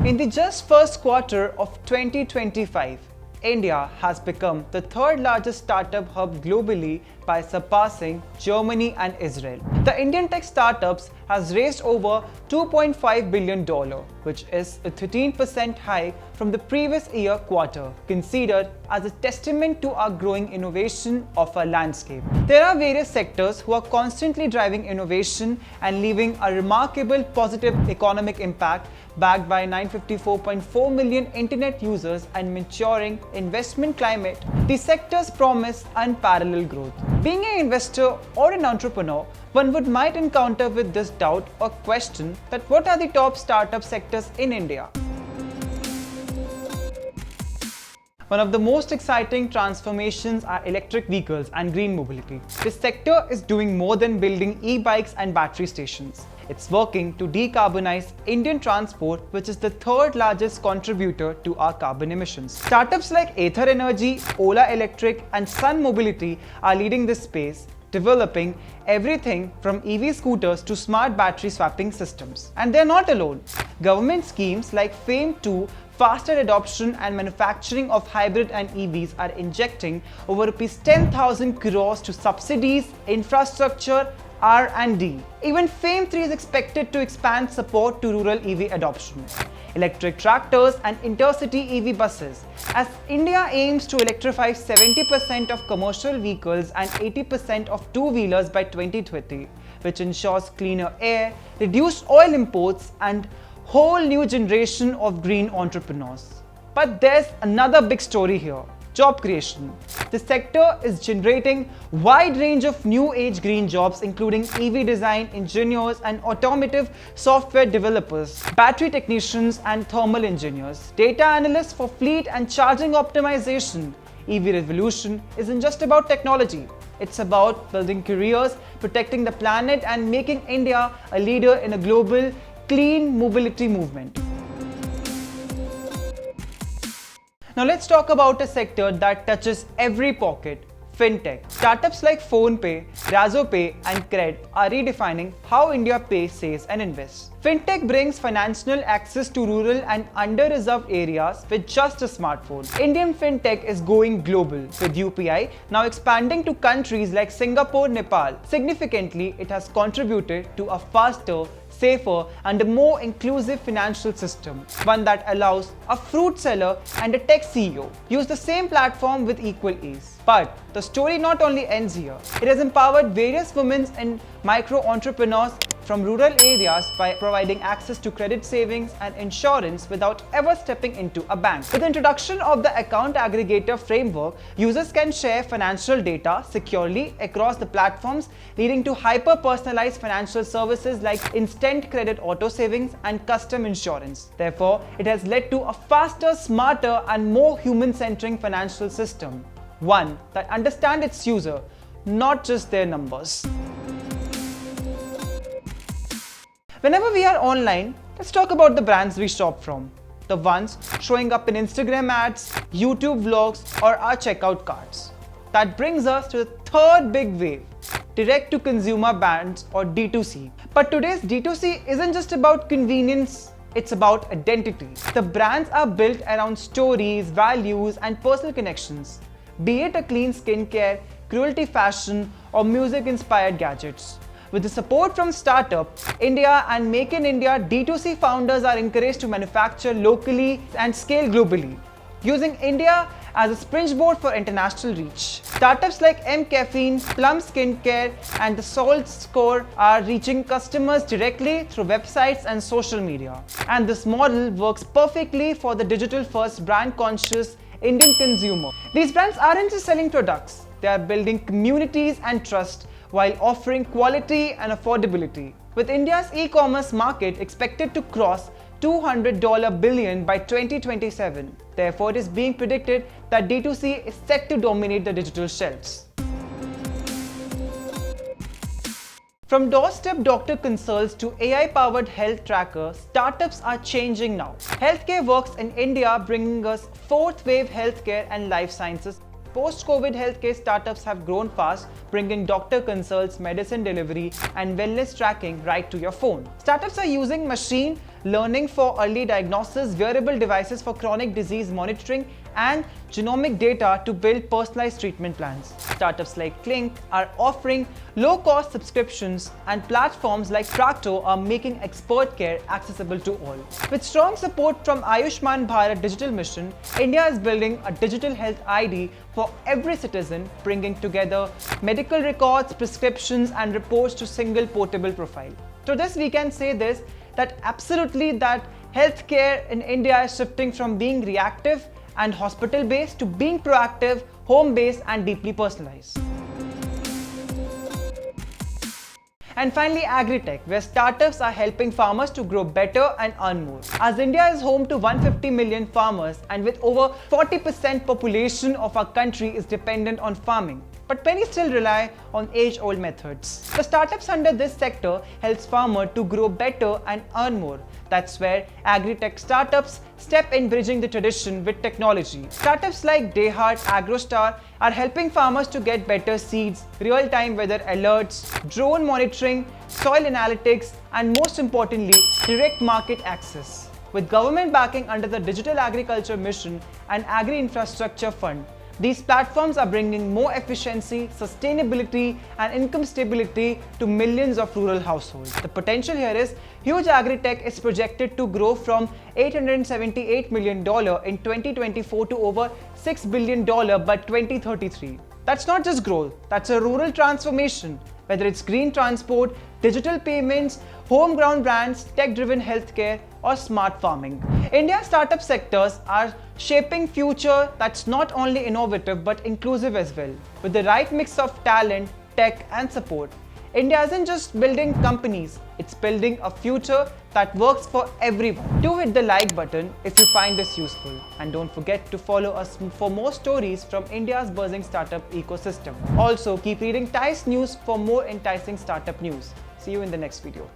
In the just first quarter of 2025, India has become the third largest startup hub globally by surpassing Germany and Israel. The Indian tech startups has raised over $2.5 billion, which is a 13% hike from the previous year quarter, considered as a testament to our growing innovation of our landscape. There are various sectors who are constantly driving innovation and leaving a remarkable positive economic impact, backed by 954.4 million internet users and maturing investment climate. These sectors promise unparalleled growth. Being an investor or an entrepreneur, one might encounter with this doubt or question that what are the top startup sectors in India? One of the most exciting transformations are electric vehicles and green mobility. This sector is doing more than building e-bikes and battery stations. It's working to decarbonize Indian transport, which is the third largest contributor to our carbon emissions. Startups like Ather Energy, Ola Electric, and Sun Mobility are leading this space, developing everything from EV scooters to smart battery swapping systems. And they're not alone. Government schemes like FAME 2, faster adoption and manufacturing of hybrid and EVs are injecting over Rs 10,000 crores to subsidies, infrastructure, R&D. Even FAME 3 is expected to expand support to rural EV adoption, electric tractors and intercity EV buses, as India aims to electrify 70% of commercial vehicles and 80% of two-wheelers by 2030, which ensures cleaner air, reduced oil imports, and whole new generation of green entrepreneurs. But there's another big story here: job creation. The sector is generating wide range of new age green jobs, including EV design engineers and automotive software developers, battery technicians and thermal engineers, data analysts for fleet and charging optimization. EV revolution isn't just about technology. It's about building careers, protecting the planet, and making India a leader in a global clean mobility movement. Now let's talk about a sector that touches every pocket: Fintech. Startups like PhonePe, Razopay, and Cred are redefining how India pays, saves, and invests. Fintech brings financial access to rural and under-reserved areas with just a smartphone. Indian Fintech is going global, with UPI now expanding to countries like Singapore, Nepal. Significantly, it has contributed to a faster, safer, and a more inclusive financial system, one that allows a fruit seller and a tech CEO use the same platform with equal ease. But the story not only ends here. It has empowered various women and micro entrepreneurs from rural areas by providing access to credit, savings, and insurance without ever stepping into a bank. With the introduction of the account aggregator framework, users can share financial data securely across the platforms, leading to hyper-personalized financial services like instant credit auto savings and custom insurance. Therefore, it has led to a faster, smarter, and more human-centric financial system. One that understands its user, not just their numbers. Whenever we are online, let's talk about the brands we shop from. The ones showing up in Instagram ads, YouTube vlogs, or our checkout carts. That brings us to the third big wave: direct-to-consumer brands, or D2C. But today's D2C isn't just about convenience, it's about identity. The brands are built around stories, values, and personal connections. Be it a clean skincare, cruelty fashion, or music-inspired gadgets. With the support from Startup India and Make in India, D2C founders are encouraged to manufacture locally and scale globally, using India as a springboard for international reach. Startups like M Caffeine, Plum Skincare, and the Salt Score are reaching customers directly through websites and social media. And this model works perfectly for the digital-first, brand-conscious Indian consumer. These brands aren't just selling products, they are building communities and trust while offering quality and affordability. With India's e-commerce market expected to cross $200 billion by 2027, therefore it is being predicted that D2C is set to dominate the digital shelves. From doorstep doctor consults to AI-powered health tracker, startups are changing now. Healthcare works in India, bringing us fourth wave healthcare and life sciences. Post-COVID healthcare startups have grown fast, bringing doctor consults, medicine delivery, and wellness tracking right to your phone. Startups are using machine learning for early diagnosis, wearable devices for chronic disease monitoring, and genomic data to build personalized treatment plans. Startups like Clink are offering low-cost subscriptions, and platforms like Tracto are making expert care accessible to all. With strong support from Ayushman Bharat Digital Mission, India is building a digital health ID for every citizen, bringing together medical records, prescriptions, and reports to single portable profile. To this, we can say this, that absolutely that healthcare in India is shifting from being reactive and hospital-based to being proactive, home-based, and deeply personalized. And finally, Agritech, where startups are helping farmers to grow better and earn more. As India is home to 150 million farmers, and with over 40% population of our country is dependent on farming, but many still rely on age-old methods. The startups under this sector helps farmers to grow better and earn more. That's where Agritech startups step in, bridging the tradition with technology. Startups like Dehart, AgroStar are helping farmers to get better seeds, real-time weather alerts, drone monitoring, soil analytics, and most importantly, direct market access. With government backing under the Digital Agriculture Mission and Agri-Infrastructure Fund, these platforms are bringing more efficiency, sustainability, and income stability to millions of rural households. The potential here is huge. Agritech is projected to grow from $878 million in 2024 to over $6 billion by 2033. That's not just growth, that's a rural transformation. Whether it's green transport, digital payments, home-grown brands, tech-driven healthcare, or smart farming. India's startup sectors are shaping future that's not only innovative but inclusive as well. With the right mix of talent, tech, and support, India isn't just building companies, it's building a future that works for everyone. Do hit the like button if you find this useful, and don't forget to follow us for more stories from India's buzzing startup ecosystem. Also, keep reading TICE news for more enticing startup news. See you in the next video.